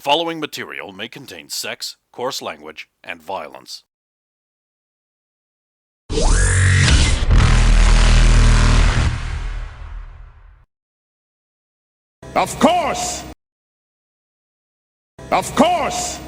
following material may contain sex, coarse language, and violence. Of course! Of course!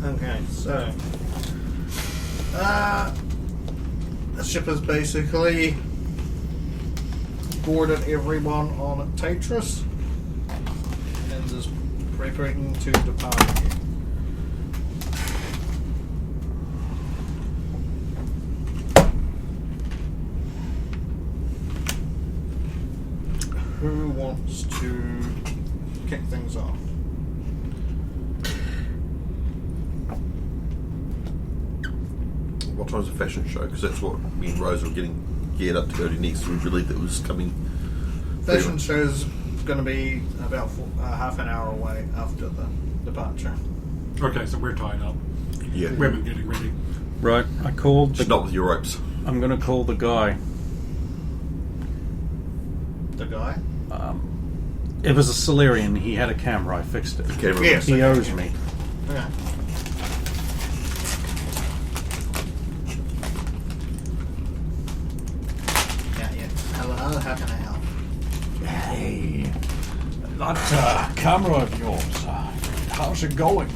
Okay, so the ship has basically boarded everyone on Tetris and is preparing to depart. Who wants to kick things off? What time's the fashion show? Because that's what me and Rose were getting geared up to go to next. We believed it was coming. Fashion show's going to be about half an hour away after the departure. Okay, so we're tied up. Yeah. We've been getting ready. Right, I called Just not with your ropes. I'm going to call the guy. The guy? It was a Solarian. He had a camera. I fixed it. Camera. Yes. He owes me. Okay. Yeah. Hello, how can I help? Hey, that camera of yours, how's it going?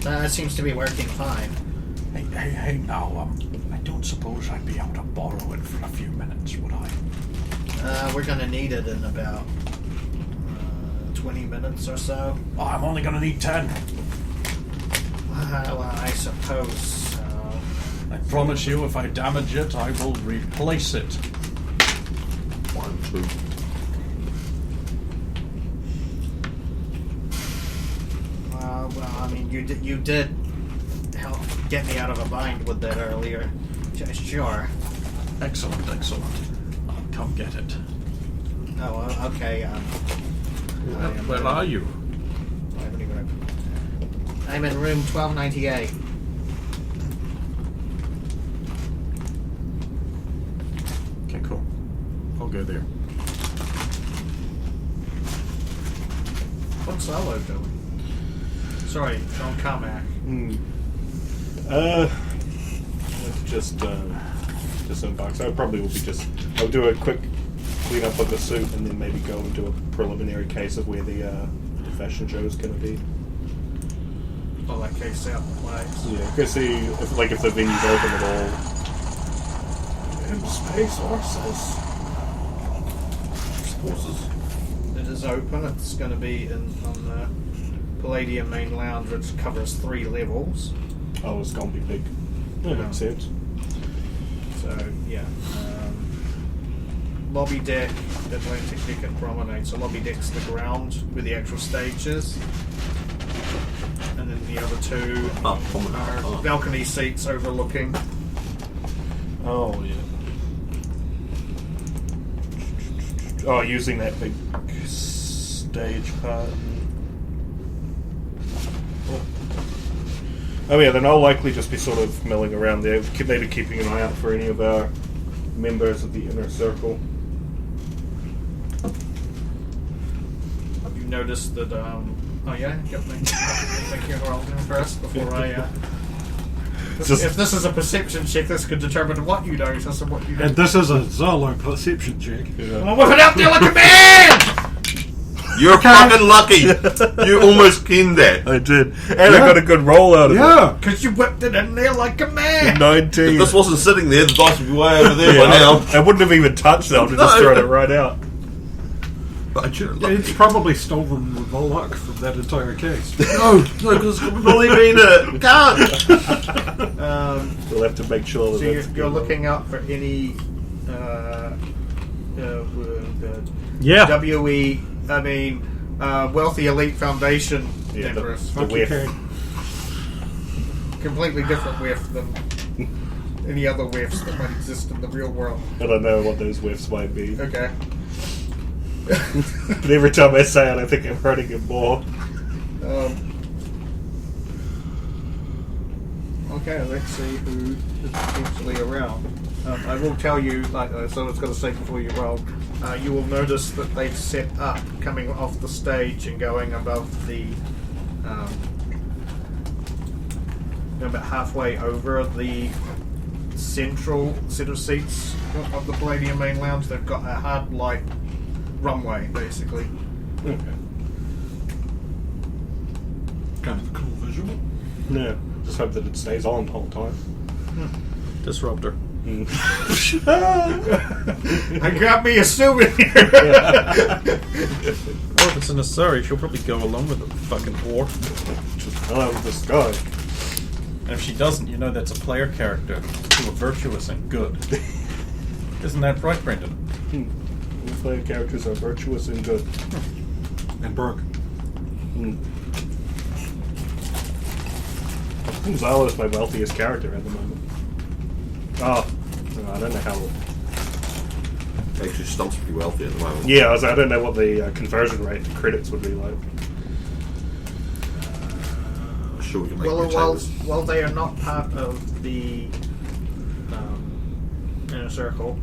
It seems to be working fine. Hey, now, I don't suppose I'd be able to borrow it for a few minutes, would I? We're going to need it in about 20 minutes or so. Oh, I'm only going to need 10. Well, I suppose so. I promise you, if I damage it, I will replace it. 1, 2. Well, I mean, you did help get me out of a bind with that earlier. Sure. Excellent. I'll come get it. Oh, okay. Where are you? I'm in room 1298. Okay, cool. I'll go there. What's Solo doing? Sorry, don't come back. Just unbox. I probably will be I'll do a quick clean up of the suit and then maybe go into a preliminary case of where the fashion show is going to be. Oh, that case out in place. Yeah, go see if the venue's open at all. And space horses. Horses. The it is open. It's going to be on the Palladium main lounge, which covers 3 levels. Oh, it's gonna be big. That makes sense. So yeah, lobby deck, Atlantic deck, and promenade. So lobby deck's the ground where the actual stage is, and then the other 2 are balcony seats overlooking. Oh yeah. Oh, using that big stage part. Oh yeah, then I'll likely just be sort of milling around there, maybe keeping an eye out for any of our members of the inner circle. Have you noticed that? Oh yeah, get me. Thank you, roll down first before I. If this is a perception check, this could determine what you notice and what you don't. And this is a Zolo perception check. Well, whip it out there like a man! You're fucking lucky. You almost canned that. I did, and I got a good roll out of it. Yeah. Because you whipped it in there like a man! 19. If this wasn't sitting there, the dice would be way over there by now. I wouldn't have even touched it. I would have just thrown it right out. But you're Yeah, lucky. it's probably stolen the luck from that entire case. No, because it's probably been it. Can't. We'll have to make sure that So that's you're good. looking out for any Yeah. Wealthy Elite Foundation Yeah, members. the Fuck you, whiff. Karen. Completely different whiff than any other whiffs that might exist in the real world. I don't know what those whiffs might be. Okay. But every time I say it, I think I'm hurting it more. Okay, let's see who is potentially around. I will tell you, so I was going to say before you roll, you will notice that they've set up coming off the stage and going above the, about halfway over the central set of seats of the Palladium main lounge. They've got a hard light runway, basically. Okay. Kind of a cool visual. Yeah. Just hope that it stays on the whole time. Disruptor. I got me a souvenir! Well, if it's necessary, she'll probably go along with the fucking whore. Just hello with this guy. And if she doesn't, you know that's a player character who are virtuous and good. Isn't that right, Brendan? All player characters are virtuous and good. And broke. Zala is my wealthiest character at the moment. Oh, I don't know how. Actually, Stump's pretty wealthy at the moment. Yeah, I don't know what the conversion rate to credits would be like. I'm sure we can make Well, they are not part of the inner circle.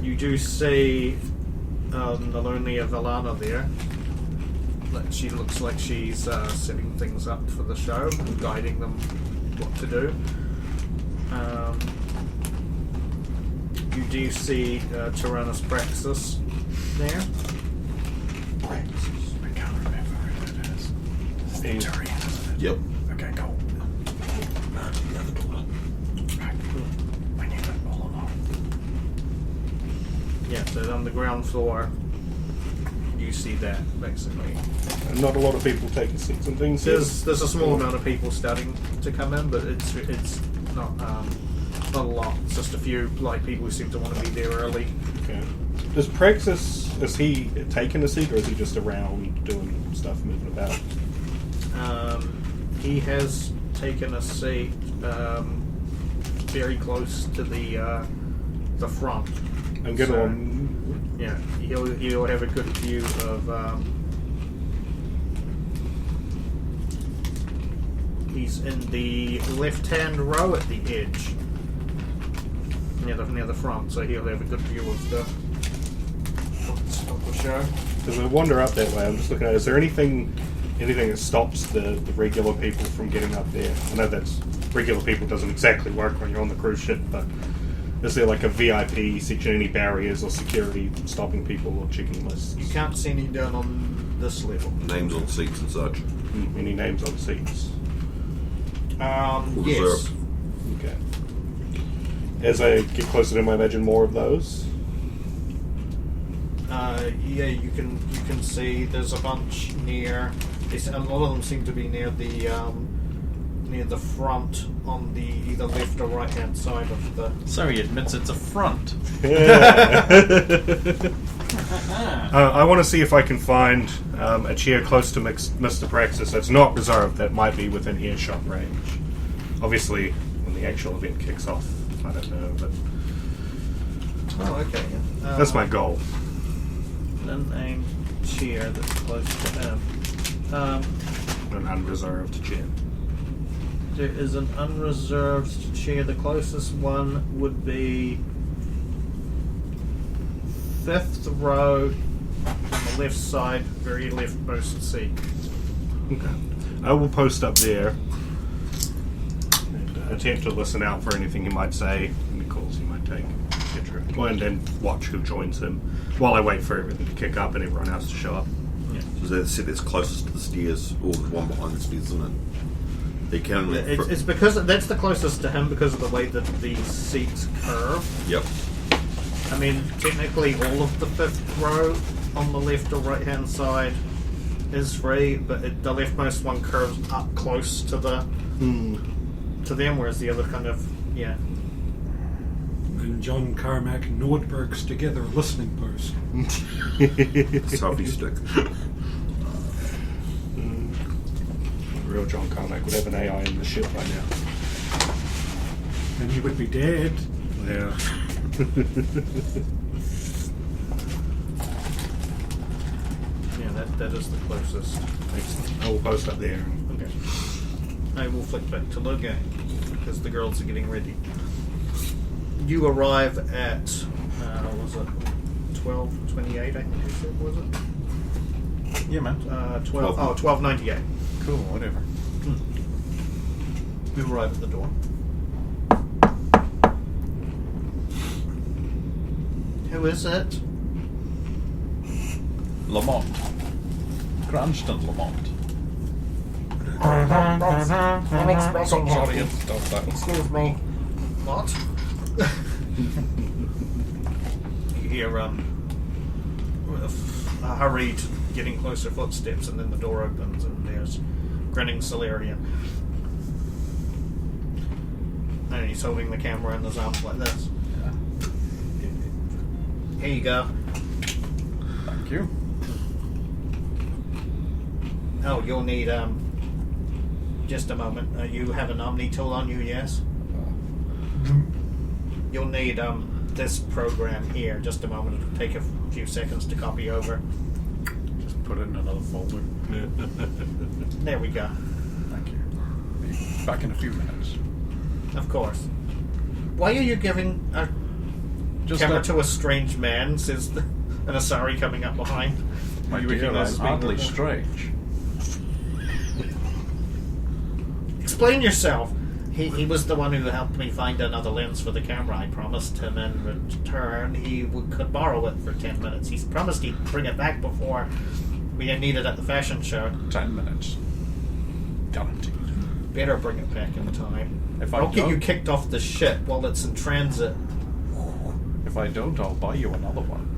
You do see the lonely Valana there. She looks like she's setting things up for the show and guiding them what to do. You do see Tyrannus Praxis there. Praxis. I can't remember who it is. It's the Tyrian, isn't it? Yep. Okay, go. No, the other door. Right. I knew it all along. Yeah, so on the ground floor, you see that basically. And not a lot of people taking seats and things. There's a small amount of people starting to come in, but it's not a lot. It's just a few people who seem to want to be there early. Okay. Does Praxis, is he taking a seat or is he just around doing stuff, moving about? He has taken a seat very close to the front. I'm gonna. So, yeah, he'll have a good view of. He's in the left-hand row at the edge, near the front, so he'll have a good view of the show. Because I wander up that way, I'm just looking at. Is there anything that stops the regular people from getting up there? I know that's regular people doesn't exactly work when you're on the cruise ship, but is there like a VIP section, any barriers or security stopping people or checking lists? You can't see any down on this level. Names on seats and such. Any names on seats? Yes. Reserve. Okay. As I get closer to him, I imagine more of those. Yeah, you can see there's a bunch near. A lot of them seem to be near the front on the either left or right hand side of the. So he admits it's a front. I want to see if I can find a chair close to Mr. Praxis that's not reserved that might be within earshot range. Obviously, when the actual event kicks off, I don't know, but Oh, okay. that's my goal. An aim chair that's close to him. An unreserved chair. There is an unreserved chair. The closest one would be 5th row on the left side, very leftmost seat. Okay. I will post up there and attempt to listen out for anything he might say, any calls he might take, etc. And then watch who joins him while I wait for everything to kick up and everyone else to show up. So they said it's closest to the stairs, or the one behind the stairs, isn't it? They can. It's because that's the closest to him because of the way that the seats curve. Yep. I mean, technically all of the 5th row on the left or right hand side is free, but the leftmost one curves up close to the to them, whereas the other kind of And John Carmack and Nordberg's together, a listening post. Selfie stick. Real John Carmack would have an AI in the ship by now. And he would be dead. Yeah. Yeah, that is the closest. Excellent. I will post up there. Okay. I will flick back to Logan because the girls are getting ready. You arrive at was it 12:28? I think you said, was it? Yeah, man. 12:98. Cool, whatever. You arrive at the door. Who is it? Lamont. Cranston Lamont. Sorry, it's that. Excuse me. What? You hear a hurried, getting closer footsteps, and then the door opens, and there's grinning Solarian. And he's holding the camera in his arms like this. Here you go. Thank you. Oh, you'll need just a moment. You have an Omni tool on you, yes? You'll need this program here. Just a moment. It'll take a few seconds to copy over. Just put it in another folder. There we go. Thank you. Be back in a few minutes. Of course. Why are you giving a Just camera that- to a strange man? Says an Asari coming up behind. My You dear, recognize I'm as being oddly normal? strange. Explain yourself. He was the one who helped me find another lens for the camera. I promised him in return he could borrow it for 10 minutes. He's promised he'd bring it back before we need it at the fashion show. 10 minutes. Guaranteed. Better bring it back in time. If I I'll get you don't- kicked off the ship while it's in transit. If I don't, I'll buy you another one.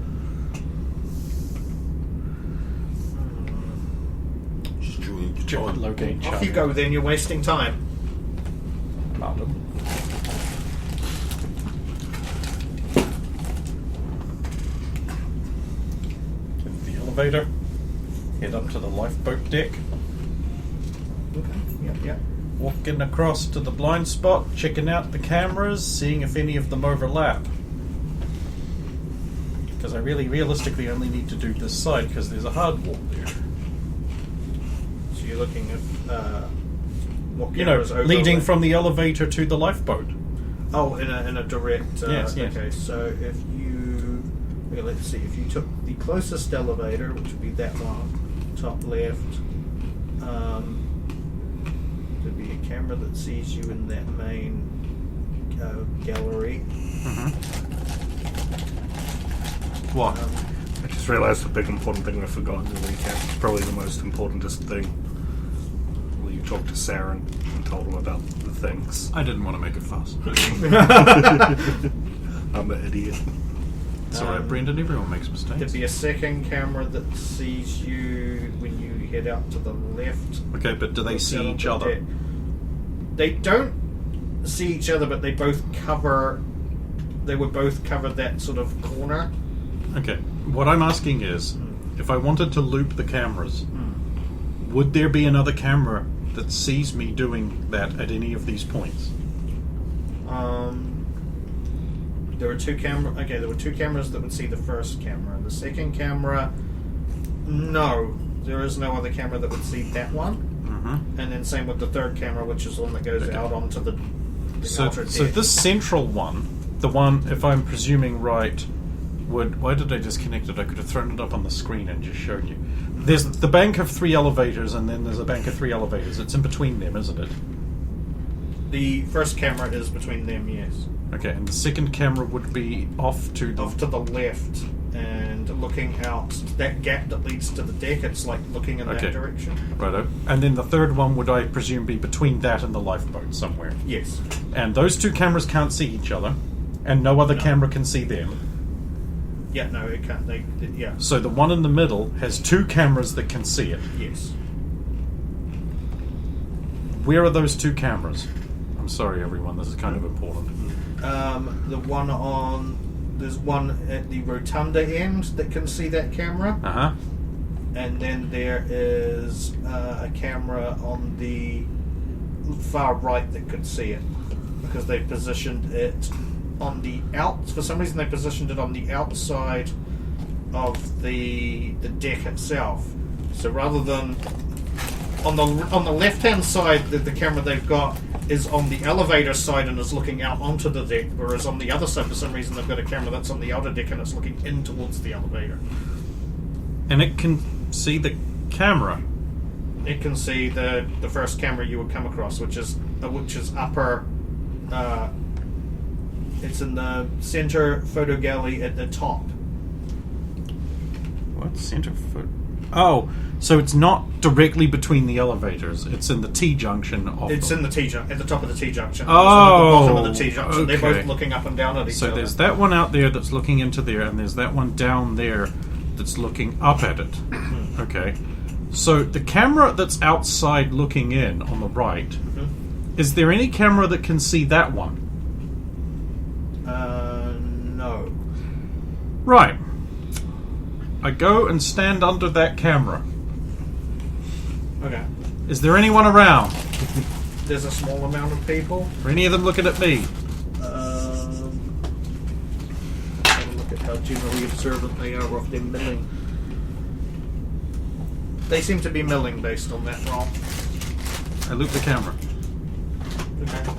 Just chewing each John time. Logan Off you go then, you're wasting time. Madam. Get in the elevator. Head up to the lifeboat deck. Okay. Yep. Walking across to the blind spot, checking out the cameras, seeing if any of them overlap. Because I really realistically only need to do this side because there's a hard wall there. So you're looking at what You know, cameras overlap. leading from the elevator to the lifeboat. Oh, in a direct. Yes. Okay, so if you let's see, if you took the closest elevator, which would be that one, top left, there'd be a camera that sees you in that main gallery. What? I just realised the big important thing I forgot in the recap. It's probably the most importantest thing. Well, you talked to Saren and told him about the things. I didn't want to make a fuss. I'm an idiot. It's alright, Brendan. Everyone makes mistakes. There'd be a second camera that sees you when you head out to the left. Okay, but do they Looks see out each on the other? deck. They don't see each other, but they both cover. They would both cover that sort of corner. Okay. What I'm asking is, if I wanted to loop the cameras, would there be another camera that sees me doing that at any of these points? There were two camera. Okay, there were two cameras that would see the first camera. The second camera, no, there is no other camera that would see that one. Mm-hmm. And then same with the third camera, which is the one that goes out onto the outer deck. So this central one, the one, if I'm presuming right, would... Why did I disconnect it? I could have thrown it up on the screen and just shown you. There's the bank of 3 elevators, and then there's a bank of 3 elevators. It's in between them, isn't it? The first camera is between them, yes. Okay, and the second camera would be off to the... Off to the left and looking out that gap that leads to the deck. It's like looking in that direction. Righto. And then the third one would, I presume, be between that and the lifeboat somewhere. Yes. And those two cameras can't see each other, and no other camera can see them. Yeah, no, it can't. Yeah. So the one in the middle has 2 cameras that can see it. Yes. Where are those 2 cameras? I'm sorry, everyone. This is kind of important. The one on... There's one at the rotunda end that can see that camera. Uh-huh. And then there is a camera on the far right that could see it. Because they positioned it on the out... For some reason they positioned it on the outside of the deck itself. So rather than... On the left-hand side, the camera they've got is on the elevator side and is looking out onto the deck, whereas on the other side, for some reason, they've got a camera that's on the outer deck and it's looking in towards the elevator. And it can see the camera. It can see the first camera you would come across, which is upper. It's in the center photo gallery at the top. What? Center foot? Oh, so it's not directly between the elevators. It's in the T-junction of It's them. in the T-junction, at the top of the T-junction. Oh, It's at the bottom of the T-junction. okay. They're both looking up and down at each So other. there's that one out there that's looking into there, and there's that one down there that's looking up at it. Okay. So the camera that's outside looking in on the right, is there any camera that can see that one? No. Right. I go and stand under that camera. Okay. Is there anyone around? There's a small amount of people. Are any of them looking at me? Have a look at how generally observant they are of them milling. They seem to be milling based on that roll. I loop the camera.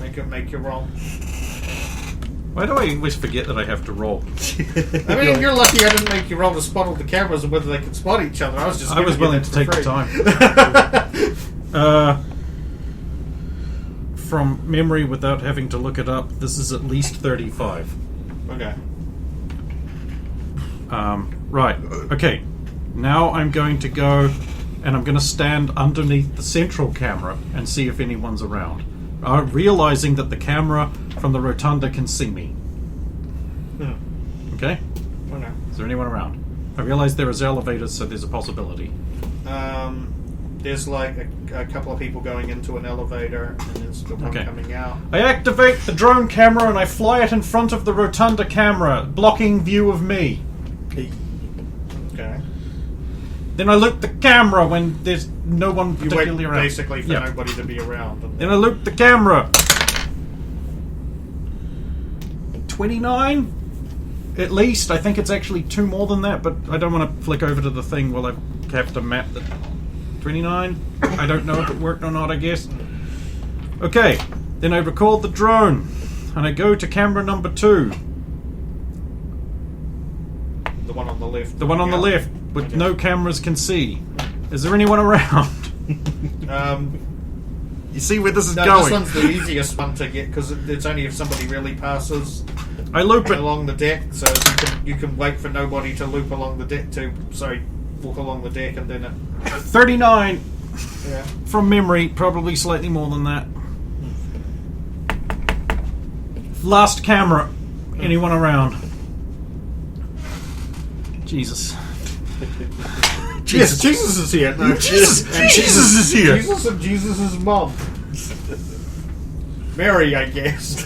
Okay, make your roll. Why do I always forget that I have to roll? I mean, you're lucky I didn't make you roll to spot all the cameras and whether they could spot each other. I was just. I was giving you willing that to for take the free. time. From memory, without having to look it up, this is at least 35. Okay. Right. Okay. Now I'm going to go, and I'm going to stand underneath the central camera and see if anyone's around. Realizing that the camera from the rotunda can see me. Okay? Okay. Is there anyone around? I realize there is elevators, so there's a possibility. There's like a couple of people going into an elevator, and there's the one coming out. I activate the drone camera and I fly it in front of the rotunda camera, blocking view of me. Okay. Then I loop the camera when there's no one You wait particularly around. basically for nobody to be around. And Then I loop the camera. 29? At least. I think it's actually 2 more than that, but I don't want to flick over to the thing while I have to map the 29. I don't know if it worked or not, I guess. Okay. Then I record the drone, and I go to camera number 2. the one on the left. The one on the left, with no cameras can see. Is there anyone around? You see where this is going? This one's the easiest one to get because it's only if somebody really passes I loop it. along the deck. So you can wait for nobody to loop along the deck walk along the deck and then it. 39 Yeah. from memory, probably slightly more than that. Last camera. Anyone around? Jesus. Yes, Jesus is here. No, Jesus is here. Jesus and Jesus' mom. Mary, I guess.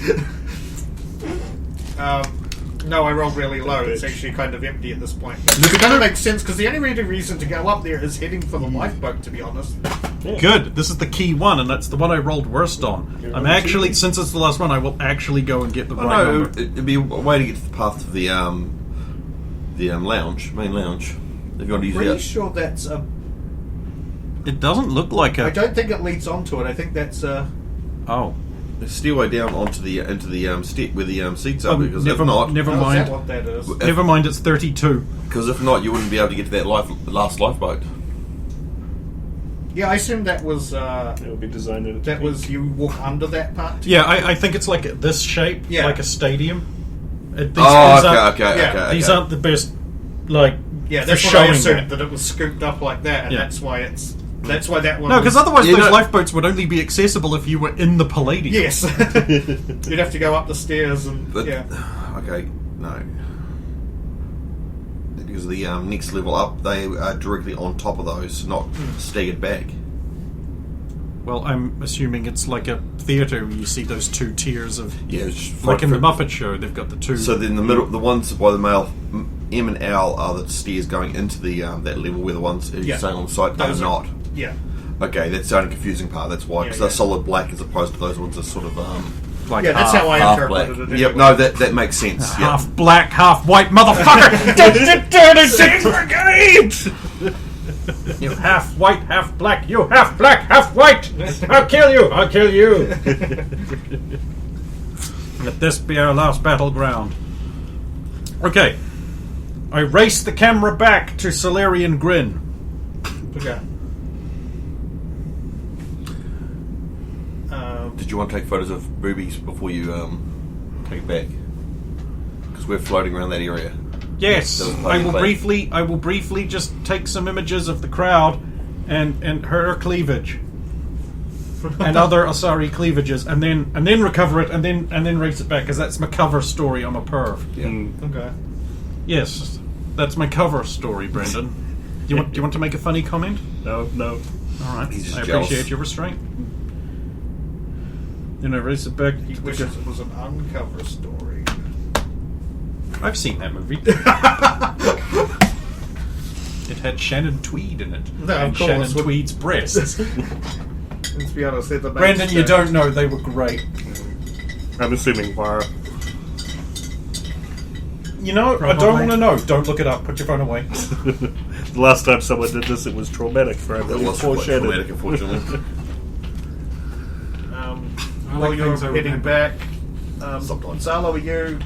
No, I rolled really low. It's actually kind of empty at this point. It kind of makes sense because the only really reason to go up there is heading for the lifeboat, to be honest. Good. This is the key one, and that's the one I rolled worst on. I'm actually, since it's the last one, I will actually go and get the right No, number. it'd be a way to get to the path of the lounge, main lounge. If you want to use Pretty it. sure that's a. It doesn't look like I a. don't think it leads onto it. I think that's a. Oh. Stairway down onto the into the step where the seats are. Because never, if not, never Oh, is that mind. what that is? Never mind. It's 32. because if not, you wouldn't be able to get to that last lifeboat. Yeah, I assume that was. It would be designed in a That was you walk under that part. Yeah, I think it's like this shape, Yeah. like a stadium. These yeah, These aren't the best, like, Yeah, for that's what I showing assumed, that. that it was scooped up like that, and Yeah. that's why it's. That's why that one. No, because was- otherwise You those know- lifeboats would only be accessible if you were in the Palladium. Yes, you'd have to go up the stairs and But yeah. okay, no. Because the next level up, they are directly on top of those, not staggered back. Well, I'm assuming it's like a theatre where you see those two tiers of... Yeah, it's Like in the right- Muppet Show, they've got the two... So then the middle, the ones by the male M and L are the stairs going into the that level, where the ones as Yeah. you're saying on the side are Those are- not. Yeah, Okay, that's the only confusing part. That's why, because Yeah, they're solid black as opposed to those ones that sort of like yeah. That's how I half black. interpreted it. Yep, anyway. no, that makes sense. Yep. half black, half white motherfucker! You half white, half black. You half black, half white. I'll kill you. I'll kill you. Let this be our last battleground. Okay. I race the camera back to Solarian Grin. Okay. Did you want to take photos of boobies before you take it back? Because we're floating around that area. Yes, That was I plenty will of briefly. I will briefly just take some images of the crowd, and her cleavage, and other Asari cleavages, and then recover it, and then race it back, because that's my cover story. I'm a perv. Yeah. Okay. Yes, that's my cover story, Brendan. Do you want to make a funny comment? No. All right, He's just I jealous. appreciate your restraint. Race it back. He wishes it was an uncover story. I've seen that movie. It had Shannon Tweed in it, No, of and course. Shannon Tweed's breasts. Let's be honest, they're the Brendan, you mainstay. don't know they were great. I'm assuming wire. You know, I don't Probably. want to know. Don't look it up. Put your phone away. The last time someone did this, it was traumatic for That everyone. was Poor quite Shannon. traumatic, unfortunately. I While like you're things I heading remember. back, Salo, are you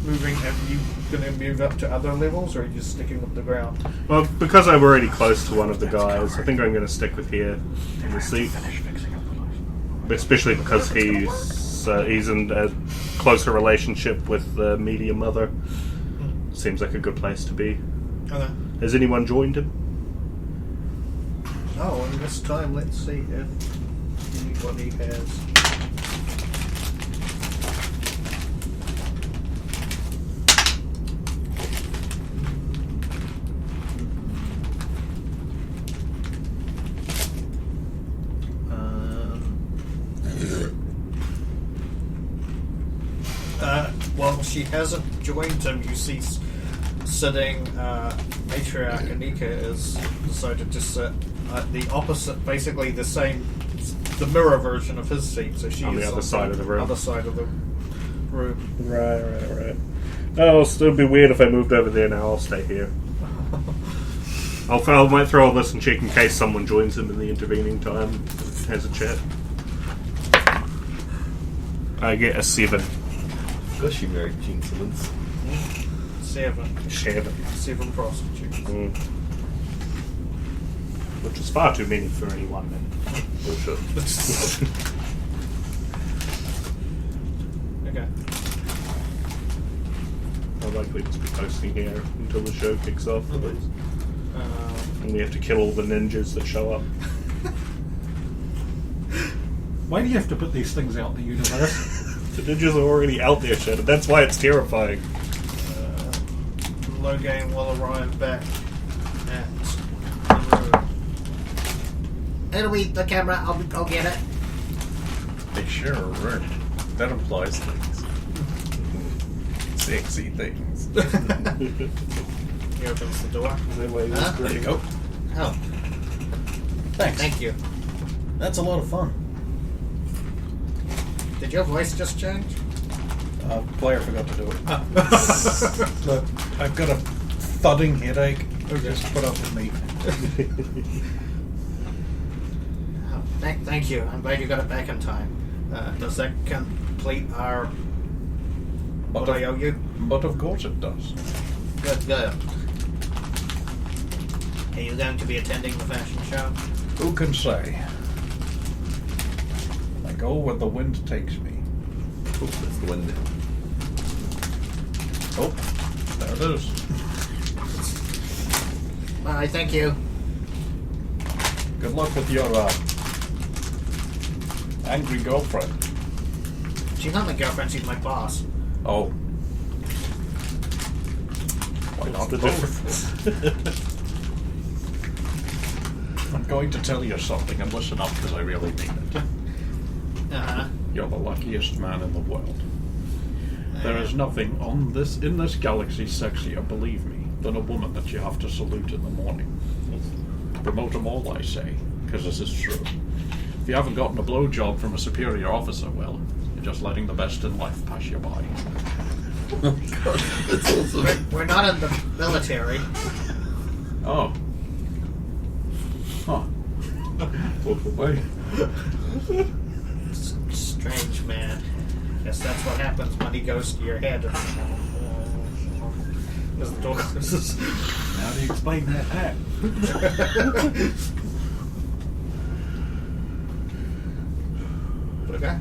moving? Are you going to move up to other levels, or are you just sticking with the ground? Well, because I'm already close to one of the guys, I think I'm going to stick with here in the seat. Especially because he's in a closer relationship with the media mother. Seems like a good place to be. Okay. Has anyone joined him? Oh, and this time, let's see if anybody has. Well, she hasn't joined him. You see, sitting matriarch Anika has decided to sit at the opposite, basically the same, the mirror version of his seat. So she On the is other side of the room. Other side of the room. Right. Oh, it'll still be weird if I moved over there now. I'll stay here. I might throw all this and check in case someone joins him in the intervening time. Has a chat. I get a 7. Because she married Gene Simmons. 7 7. prostitutes. Which is far too many for any one man. Bullshit. Okay. I'll likely just be posting here until the show kicks off. And we have to kill all the ninjas that show up. Why do you have to put these things out in the universe? The ninjas are already out there, Shannon. That's why it's terrifying. Logan will arrive back at the room. It'll be the camera. I'll get it. They sure are rude. That implies things. Sexy things. He opens the door. Huh? There you go. Oh, Thanks. Thank you. That's a lot of fun. Did your voice just change? Player forgot to do it. Look, I've got a thudding headache. Just put up with me. Oh, thank you. I'm glad you got it back in time. Does that complete our what I owe you? But of course it does. Good. Are you going to be attending the fashion show? Who can say? I go where the wind takes me. Oh, that's the wind. Oh, there it is. all right. Thank you. Good luck with your angry girlfriend. She's not my girlfriend, she's my boss. Oh. Why not the both? I'm going to tell you something, and listen up because I really mean it. Uh-huh. You're the luckiest man in the world. There is nothing in this galaxy sexier, believe me, than a woman that you have to salute in the morning. Promote them all, I say, because this is true. If you haven't gotten a blowjob from a superior officer, well, you're just letting the best in life pass you by. That's awesome. We're not in the military. Oh. Huh. Wait. Strange man. Guess that's what happens when he goes to your head. As the door closes. How do you explain that hat? Okay.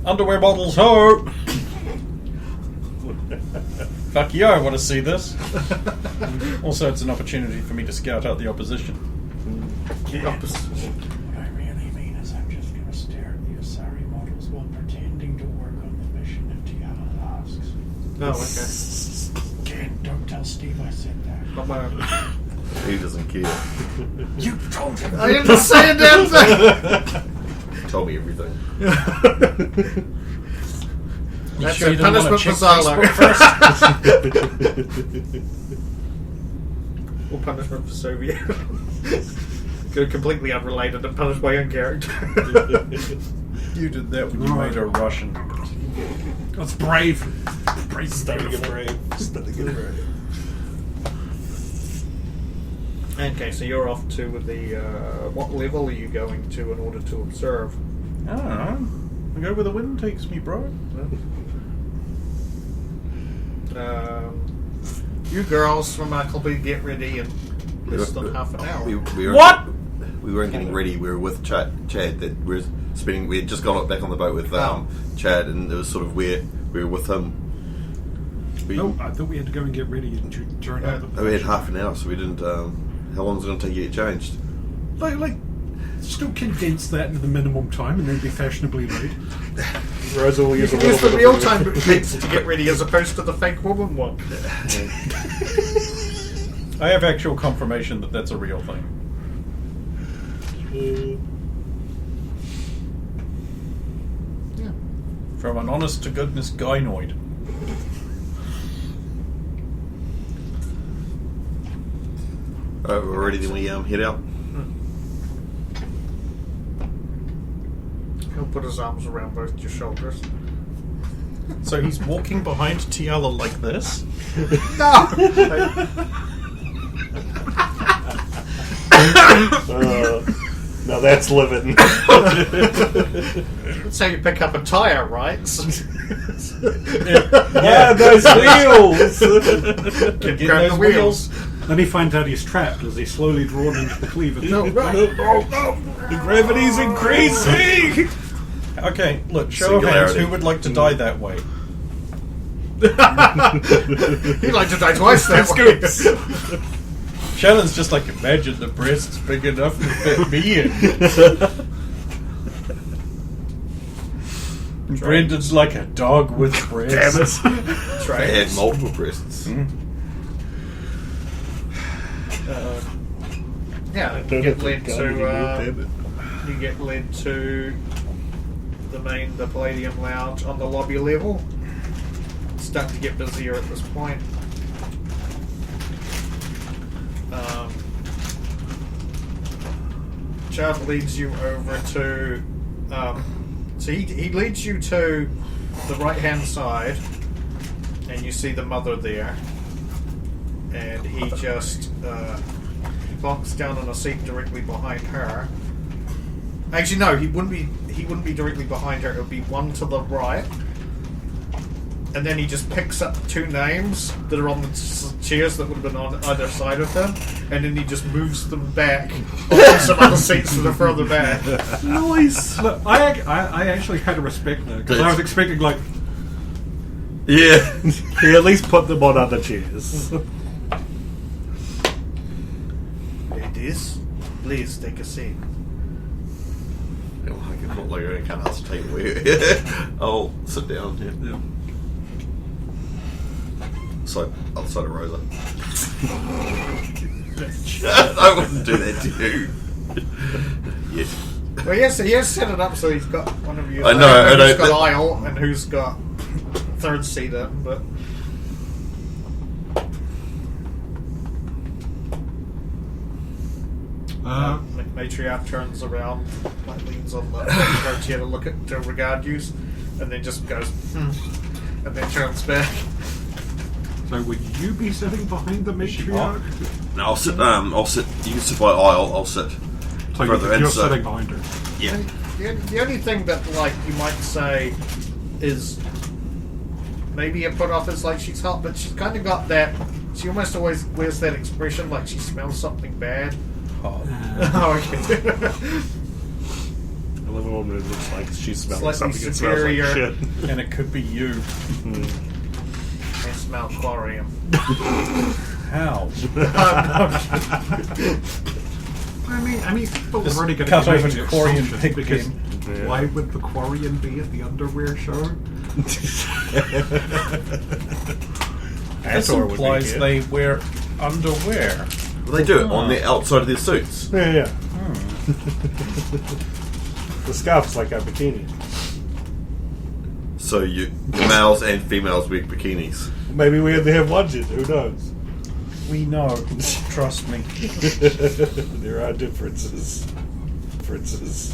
Underwear bottles, ho! Fuck yeah, I want to see this. Also, it's an opportunity for me to scout out the opposition. The opposite. What I really mean is I'm just going to stare at the Asari models while pretending to work on the mission if Tiana asks. Oh, okay. Again, don't tell Steve I said that. He doesn't care. You told him! I didn't say a damn thing! He told me everything. That's sure a you didn't wanna punishment for check Zylo. Facebook Or punishment for Soviet. Go completely unrelated and punish my own character. You did that when you made her Russian. That's brave. Brave. Starting to get brave. Starting to get brave. Okay, so you're off to the. What level are you going to in order to observe? I don't know. I go where the wind takes me, bro. You girls from Appleby get ready in less than half an hour. What? We weren't getting ready. We were with Chad. That we were spending. We had just gone back on the boat with Chad, and it was sort of where we were with him. Oh, I thought we had to go and get ready and turn out. We had half an hour, so we didn't. How long was it going to take you to get changed? Like, still condense that into the minimum time and then be fashionably late. Rosa will use a little Use bit the of real food. time it takes to get ready as opposed to the fake woman one. I have actual confirmation that that's a real thing. Yeah. From an honest to goodness gynoid. Alright, we're ready. Then we head out. He'll put his arms around both your shoulders. So he's walking behind Tiala like this? Now that's living. That's how you pick up a tire, right? Yeah, those wheels. Grab those the wheels. Then he finds out he's trapped as he's slowly drawn into the cleavage. No, The gravity's increasing. Okay, look, show of hands, Singularity. who would like to die that way? He'd like to die twice that way. Shannon's just like, imagine the breasts big enough to fit me in. Brendan's like a dog with breasts. They had Trains. multiple breasts. Yeah, you get led to the Palladium Lounge on the lobby level. It's starting to get busier at this point. Chad leads you over to. So he leads you to the right hand side, and you see the mother there, and he just plonks down on a seat directly behind her. Actually, no, he wouldn't be directly behind her. It would be one to the right, and then he just picks up two names that are on the chairs that would have been on either side of him, and then he just moves them back onto some other seats that are further back. Nice. Look, I actually kind of respect that because I was expecting like Yeah. He at least put them on other chairs. Ladies, please take a seat. It's not like I can't ask to take away. I'll sit down. Yeah. So, other side of Rosa. I wouldn't do that to you. Yeah. Well, he has set it up so he's got one of you. I know, Who's got aisle and who's got third seater, but. Matriarch turns around, like leans on the chair to regard you, and then just goes, and then turns back. So would you be sitting behind the matriarch? No, I'll sit. You can sit by aisle. I'll sit So further you're in. So sitting behind her. yeah. The only thing that, like, you might say is maybe a put off is like she's hot, but she's kind of got that. She almost always wears that expression like she smells something bad. Oh, okay. I love a woman who looks like she smells Slightly something that superior. smells like shit. And it could be you. They smell chlorium. How? I mean, people Just are already going cut to open make the Quarian assumption pig because game. Yeah. why would the Quarian be at the underwear show? This Ator would be implies good. they wear underwear. Well, they do it on the outside of their suits. Yeah. The scarf's like a bikini. So you males and females wear bikinis. Maybe we only have one gender, who knows? We know. Trust me. There are differences. Differences.